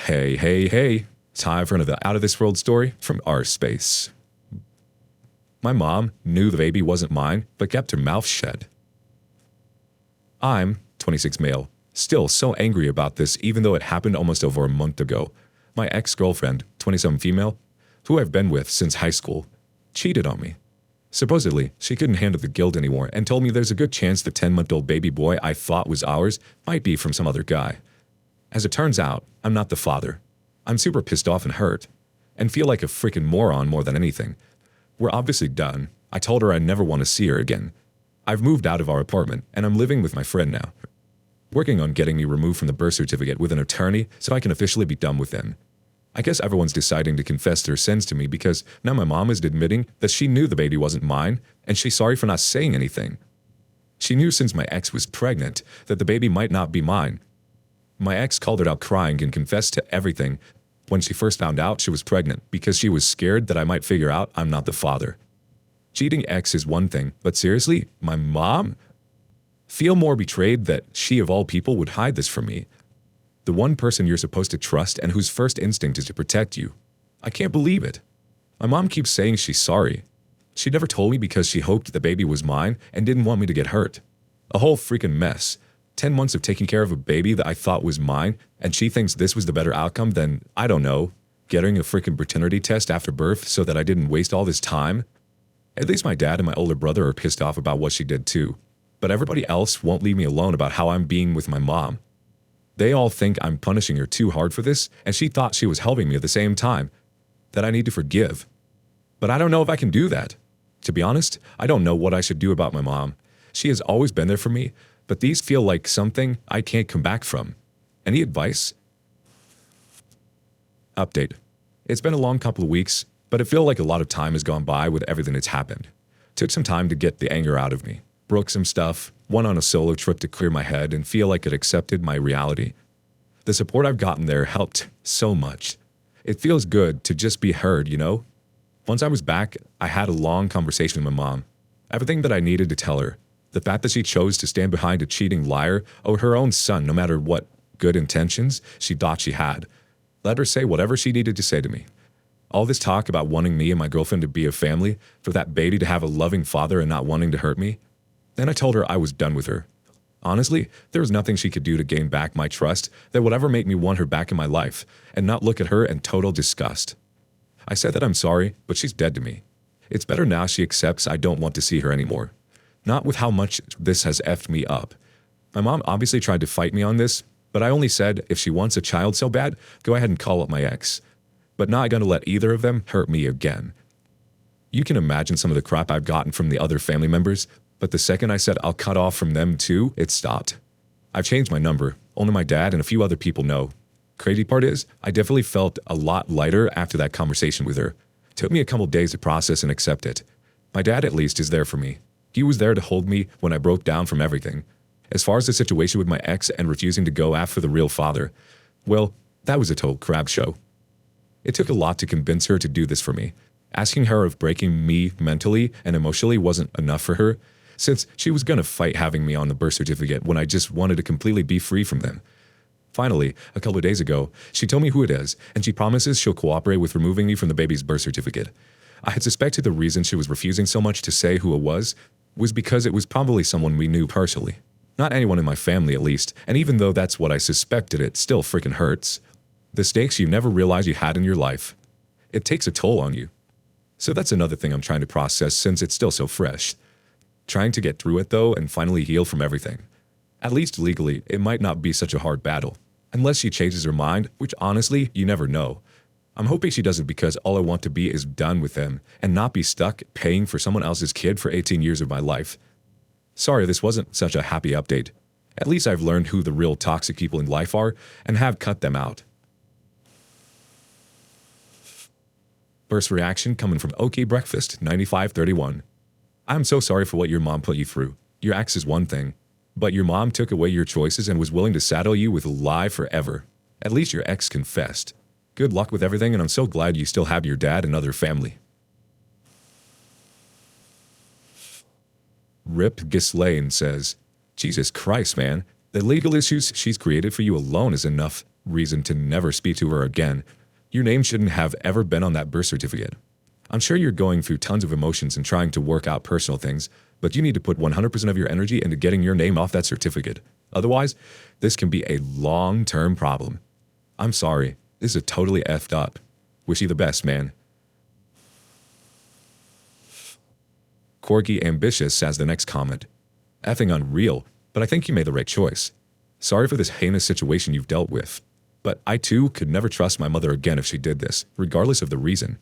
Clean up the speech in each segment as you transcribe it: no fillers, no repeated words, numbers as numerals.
Hey, hey, hey. Time for another out of this world story from our space. My mom knew the baby wasn't mine, but kept her mouth shut. I'm 26 male, still so angry about this even though it happened almost over a month ago. My ex-girlfriend, 27 female, who I've been with since high school, cheated on me. Supposedly, she couldn't handle the guilt anymore and told me there's a good chance the 10-month-old baby boy I thought was ours might be from some other guy. As it turns out, I'm not the father. I'm super pissed off and hurt, and feel like a freaking moron more than anything. We're obviously done. I told her I never want to see her again. I've moved out of our apartment, and I'm living with my friend now. Working on getting me removed from the birth certificate with an attorney so I can officially be done with them. I guess everyone's deciding to confess their sins to me because now my mom is admitting that she knew the baby wasn't mine, and she's sorry for not saying anything. She knew since my ex was pregnant that the baby might not be mine. My ex called her out crying and confessed to everything when she first found out she was pregnant because she was scared that I might figure out I'm not the father. Cheating ex is one thing, but seriously, my mom? Feel more betrayed that she of all people would hide this from me. The one person you're supposed to trust and whose first instinct is to protect you. I can't believe it. My mom keeps saying she's sorry. She never told me because she hoped the baby was mine and didn't want me to get hurt. A whole freaking mess. 10 months of taking care of a baby that I thought was mine, and she thinks this was the better outcome than, I don't know, getting a freaking paternity test after birth so that I didn't waste all this time? At least my dad and my older brother are pissed off about what she did too. But everybody else won't leave me alone about how I'm being with my mom. They all think I'm punishing her too hard for this, and she thought she was helping me at the same time. That I need to forgive. But I don't know if I can do that. To be honest, I don't know what I should do about my mom. She has always been there for me, but these feel like something I can't come back from. Any advice? Update. It's been a long couple of weeks, but it feels like a lot of time has gone by with everything that's happened. Took some time to get the anger out of me. Broke some stuff, went on a solo trip to clear my head and feel like it accepted my reality. The support I've gotten there helped so much. It feels good to just be heard, you know? Once I was back, I had a long conversation with my mom. Everything that I needed to tell her. The fact that she chose to stand behind a cheating liar over her own son no matter what good intentions she thought she had. Let her say whatever she needed to say to me. All this talk about wanting me and my girlfriend to be a family, for that baby to have a loving father and not wanting to hurt me. Then I told her I was done with her. Honestly, there was nothing she could do to gain back my trust that would ever make me want her back in my life and not look at her in total disgust. I said that I'm sorry, but she's dead to me. It's better now she accepts I don't want to see her anymore. Not with how much this has effed me up. My mom obviously tried to fight me on this, but I only said if she wants a child so bad, go ahead and call up my ex. But not gonna let either of them hurt me again. You can imagine some of the crap I've gotten from the other family members, but the second I said I'll cut off from them too, it stopped. I've changed my number, only my dad and a few other people know. Crazy part is, I definitely felt a lot lighter after that conversation with her. Took me a couple days to process and accept it. My dad at least is there for me. He was there to hold me when I broke down from everything. As far as the situation with my ex and refusing to go after the real father, well, that was a total crap show. It took a lot to convince her to do this for me. Asking her if breaking me mentally and emotionally wasn't enough for her, since she was gonna fight having me on the birth certificate when I just wanted to completely be free from them. Finally, a couple of days ago, she told me who it is, and she promises she'll cooperate with removing me from the baby's birth certificate. I had suspected the reason she was refusing so much to say who it was because it was probably someone we knew personally. Not anyone in my family, at least, and even though that's what I suspected, it still freaking hurts. The stakes you never realized you had in your life. It takes a toll on you. So that's another thing I'm trying to process since it's still so fresh. Trying to get through it though and finally heal from everything. At least legally, it might not be such a hard battle. Unless she changes her mind, which honestly, you never know. I'm hoping she doesn't because all I want to be is done with them and not be stuck paying for someone else's kid for 18 years of my life. Sorry this wasn't such a happy update. At least I've learned who the real toxic people in life are and have cut them out. First reaction coming from OK Breakfast 9531. I'm so sorry for what your mom put you through. Your ex is one thing, but your mom took away your choices and was willing to saddle you with a lie forever. At least your ex confessed. Good luck with everything, and I'm so glad you still have your dad and other family. Rip Ghislaine says, Jesus Christ, man. The legal issues she's created for you alone is enough. reason to never speak to her again. Your name shouldn't have ever been on that birth certificate. I'm sure you're going through tons of emotions and trying to work out personal things, but you need to put 100% of your energy into getting your name off that certificate. Otherwise, this can be a long-term problem. I'm sorry, this is totally effed up. Wish you the best, man. Corgi Ambitious has the next comment. Effing unreal, but I think you made the right choice. Sorry for this heinous situation you've dealt with, but I too could never trust my mother again if she did this, regardless of the reason.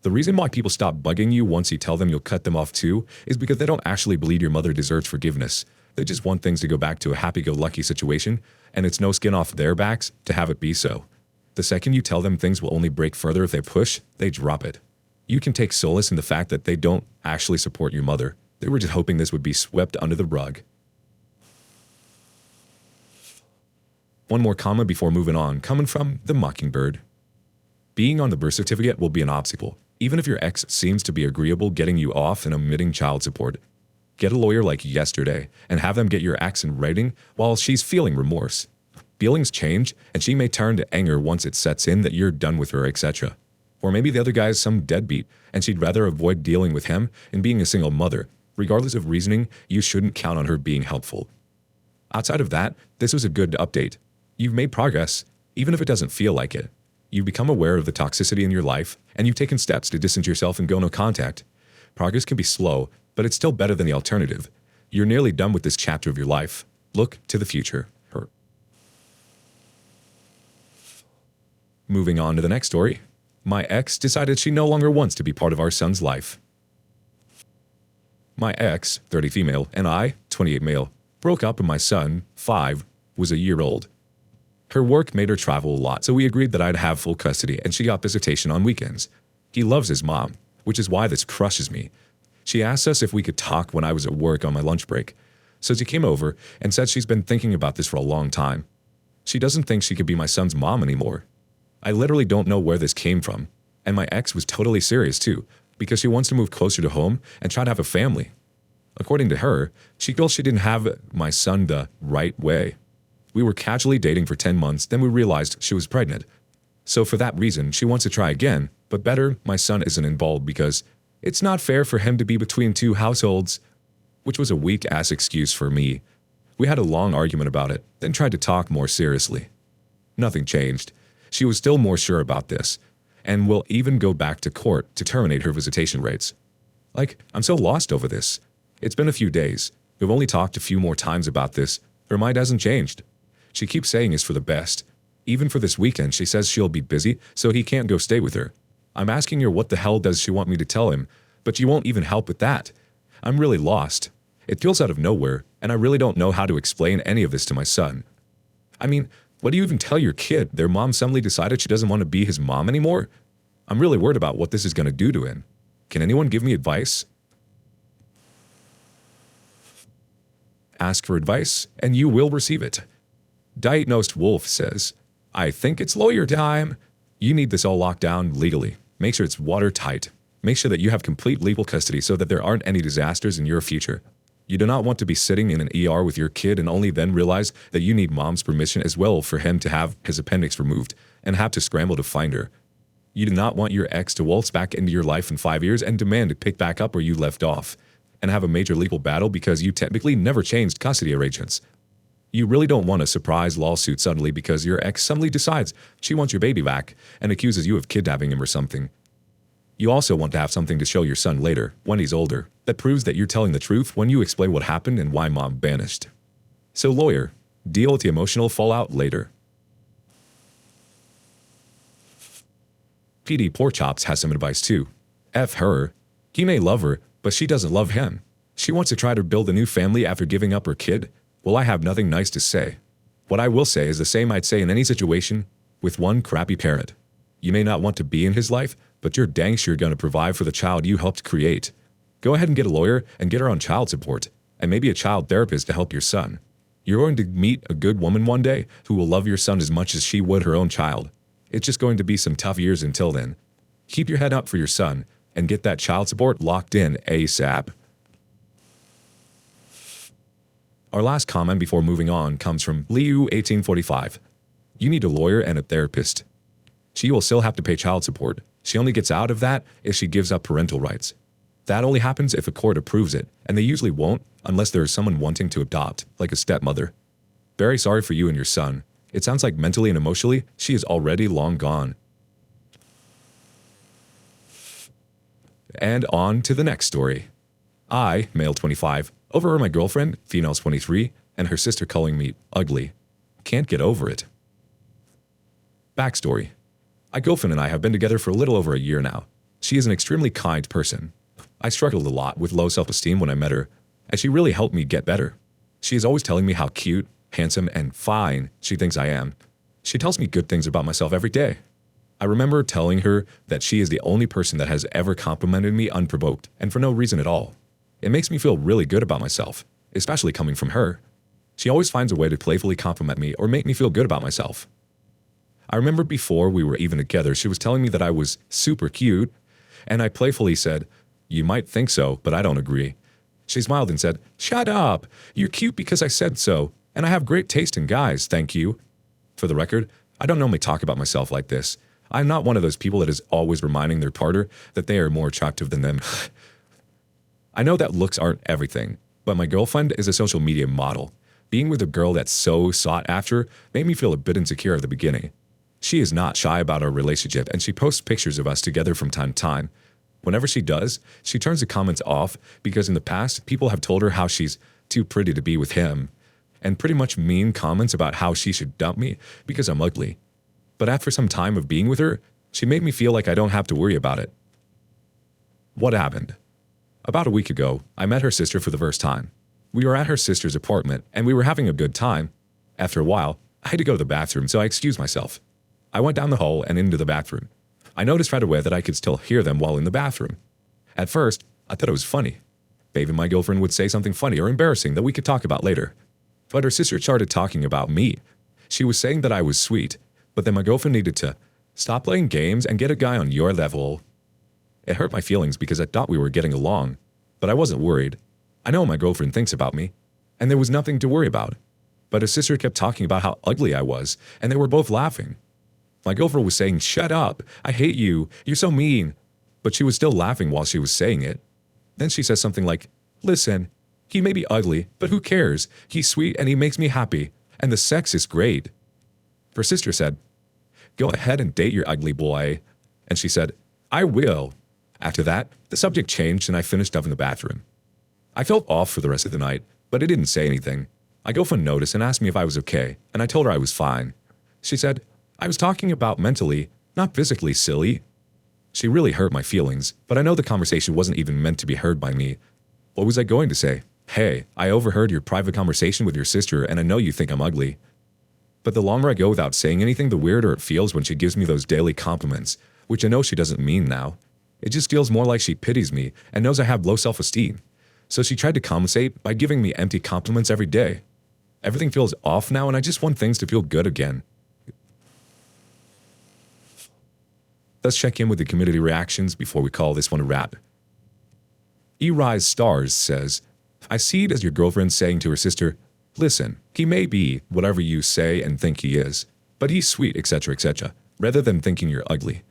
The reason why people stop bugging you once you tell them you'll cut them off too is because they don't actually believe your mother deserves forgiveness. They just want things to go back to a happy-go-lucky situation, and it's no skin off their backs to have it be so. The second you tell them things will only break further if they push, they drop it. You can take solace in the fact that they don't actually support your mother. They were just hoping this would be swept under the rug. One more comment before moving on, coming from the Mockingbird. Being on the birth certificate will be an obstacle, even if your ex seems to be agreeable getting you off and omitting child support. Get a lawyer like yesterday and have them get your ex in writing while she's feeling remorse. Feelings change, and she may turn to anger once it sets in that you're done with her, etc. Or maybe the other guy is some deadbeat, and she'd rather avoid dealing with him and being a single mother. Regardless of reasoning, you shouldn't count on her being helpful. Outside of that, this was a good update. You've made progress, even if it doesn't feel like it. You've become aware of the toxicity in your life, and you've taken steps to distance yourself and go no contact. Progress can be slow, but it's still better than the alternative. You're nearly done with this chapter of your life. Look to the future. Moving on to the next story. My ex decided she no longer wants to be part of our son's life. My ex, 30 female, and I, 28 male, broke up when my son, 5, was a year old. Her work made her travel a lot, so we agreed that I'd have full custody and she got visitation on weekends. He loves his mom, which is why this crushes me. She asked us if we could talk when I was at work on my lunch break. So she came over and said she's been thinking about this for a long time. She doesn't think she could be my son's mom anymore. I literally don't know where this came from. And my ex was totally serious too, because she wants to move closer to home and try to have a family. According to her, she feels she didn't have my son the right way. We were casually dating for 10 months, then we realized she was pregnant. So for that reason, she wants to try again, but better my son isn't involved because it's not fair for him to be between two households, which was a weak-ass excuse for me. We had a long argument about it, then tried to talk more seriously. Nothing changed. She was still more sure about this, and will even go back to court to terminate her visitation rates. I'm so lost over this. It's been a few days. We've only talked a few more times about this. Her mind hasn't changed. She keeps saying it's for the best. Even for this weekend, she says she'll be busy, so he can't go stay with her. I'm asking her what the hell does she want me to tell him, but she won't even help with that. I'm really lost. It feels out of nowhere, and I really don't know how to explain any of this to my son. I mean, what do you even tell your kid? Their mom suddenly decided she doesn't want to be his mom anymore? I'm really worried about what this is going to do to him. Can anyone give me advice? Ask for advice, and you will receive it. Diagnosed Wolf says, I think it's lawyer time. You need this all locked down legally. Make sure it's watertight. Make sure that you have complete legal custody so that there aren't any disasters in your future. You do not want to be sitting in an ER with your kid and only then realize that you need mom's permission as well for him to have his appendix removed and have to scramble to find her. You do not want your ex to waltz back into your life in 5 years and demand to pick back up where you left off and have a major legal battle because you technically never changed custody arrangements. You really don't want a surprise lawsuit suddenly because your ex suddenly decides she wants your baby back and accuses you of kidnapping him or something. You also want to have something to show your son later, when he's older, that proves that you're telling the truth when you explain what happened and why mom vanished. So lawyer, deal with the emotional fallout later. PD Porkchops has some advice too. F her. He may love her, but she doesn't love him. She wants to try to build a new family after giving up her kid. Well, I have nothing nice to say. What I will say is the same I'd say in any situation with one crappy parent. You may not want to be in his life, but you're dang sure going to provide for the child you helped create. Go ahead and get a lawyer and get her on child support, and maybe a child therapist to help your son. You're going to meet a good woman one day who will love your son as much as she would her own child. It's just going to be some tough years until then. Keep your head up for your son and get that child support locked in ASAP. Our last comment before moving on comes from Liu1845. You need a lawyer and a therapist. She will still have to pay child support. She only gets out of that if she gives up parental rights. That only happens if a court approves it, and they usually won't unless there is someone wanting to adopt, like a stepmother. Very sorry for you and your son. It sounds like mentally and emotionally, she is already long gone. And on to the next story. I, male 25, overheard my girlfriend, female 23, and her sister calling me ugly. Can't get over it. Backstory. My girlfriend and I have been together for a little over a year now. She is an extremely kind person. I struggled a lot with low self-esteem when I met her, and she really helped me get better. She is always telling me how cute, handsome, and fine she thinks I am. She tells me good things about myself every day. I remember telling her that she is the only person that has ever complimented me unprovoked and for no reason at all. It makes me feel really good about myself, especially coming from her. She always finds a way to playfully compliment me or make me feel good about myself. I remember before we were even together, she was telling me that I was super cute, and I playfully said, "You might think so, but I don't agree." She smiled and said, "Shut up! You're cute because I said so, and I have great taste in guys, thank you." For the record, I don't normally talk about myself like this. I'm not one of those people that is always reminding their partner that they are more attractive than them. I know that looks aren't everything, but my girlfriend is a social media model. Being with a girl that's so sought after made me feel a bit insecure at the beginning. She is not shy about our relationship, and she posts pictures of us together from time to time. Whenever she does, she turns the comments off because in the past, people have told her how she's too pretty to be with him, and pretty much mean comments about how she should dump me because I'm ugly. But after some time of being with her, she made me feel like I don't have to worry about it. What happened? About a week ago, I met her sister for the first time. We were at her sister's apartment, and we were having a good time. After a while, I had to go to the bathroom, so I excused myself. I went down the hall and into the bathroom. I noticed right away that I could still hear them while in the bathroom. At first, I thought it was funny. Maybe my girlfriend would say something funny or embarrassing that we could talk about later. But her sister started talking about me. She was saying that I was sweet, but then my girlfriend needed to stop playing games and get a guy on your level. It hurt my feelings because I thought we were getting along, but I wasn't worried. I know what my girlfriend thinks about me, and there was nothing to worry about. But her sister kept talking about how ugly I was, and they were both laughing. My girlfriend was saying, "Shut up, I hate you, you're so mean." But she was still laughing while she was saying it. Then she says something like, "Listen, he may be ugly, but who cares? He's sweet and he makes me happy, and the sex is great." Her sister said, "Go ahead and date your ugly boy." And she said, "I will." After that, the subject changed and I finished up in the bathroom. I felt off for the rest of the night, but I didn't say anything. My girlfriend noticed and asked me if I was okay, and I told her I was fine. She said, "I was talking about mentally, not physically, silly." She really hurt my feelings, but I know the conversation wasn't even meant to be heard by me. What was I going to say? "Hey, I overheard your private conversation with your sister and I know you think I'm ugly." But the longer I go without saying anything, the weirder it feels when she gives me those daily compliments, which I know she doesn't mean now. It just feels more like she pities me and knows I have low self-esteem. So she tried to compensate by giving me empty compliments every day. Everything feels off now and I just want things to feel good again. Let's check in with the community reactions before we call this one a wrap. E-Rise Stars says, "I see it as your girlfriend saying to her sister, 'Listen, he may be whatever you say and think he is, but he's sweet, etc., etc., rather than thinking you're ugly.'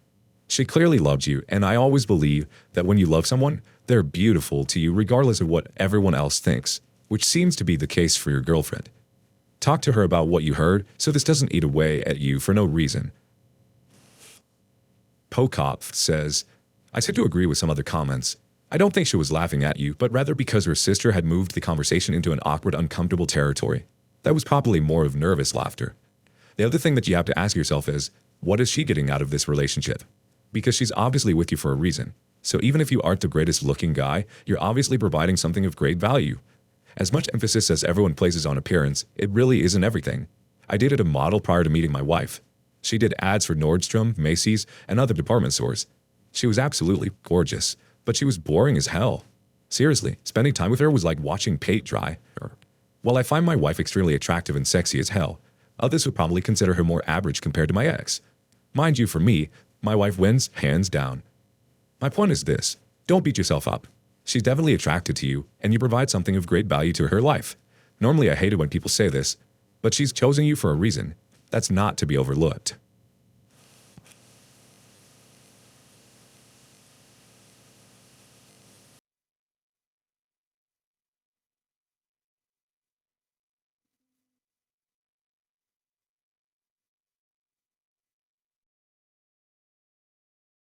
She clearly loved you, and I always believe that when you love someone, they're beautiful to you regardless of what everyone else thinks, which seems to be the case for your girlfriend. Talk to her about what you heard so this doesn't eat away at you for no reason." Pokop says, "I tend to agree with some other comments. I don't think she was laughing at you, but rather because her sister had moved the conversation into an awkward, uncomfortable territory. That was probably more of nervous laughter. The other thing that you have to ask yourself is, what is she getting out of this relationship? Because she's obviously with you for a reason. So even if you aren't the greatest looking guy, you're obviously providing something of great value. As much emphasis as everyone places on appearance, it really isn't everything. I dated a model prior to meeting my wife. She did ads for Nordstrom, Macy's, and other department stores. She was absolutely gorgeous, but she was boring as hell. Seriously, spending time with her was like watching paint dry. While I find my wife extremely attractive and sexy as hell, others would probably consider her more average compared to my ex. Mind you, for me, my wife wins hands down. My point is this, don't beat yourself up. She's definitely attracted to you, and you provide something of great value to her life. Normally I hate it when people say this, but she's chosen you for a reason. That's not to be overlooked.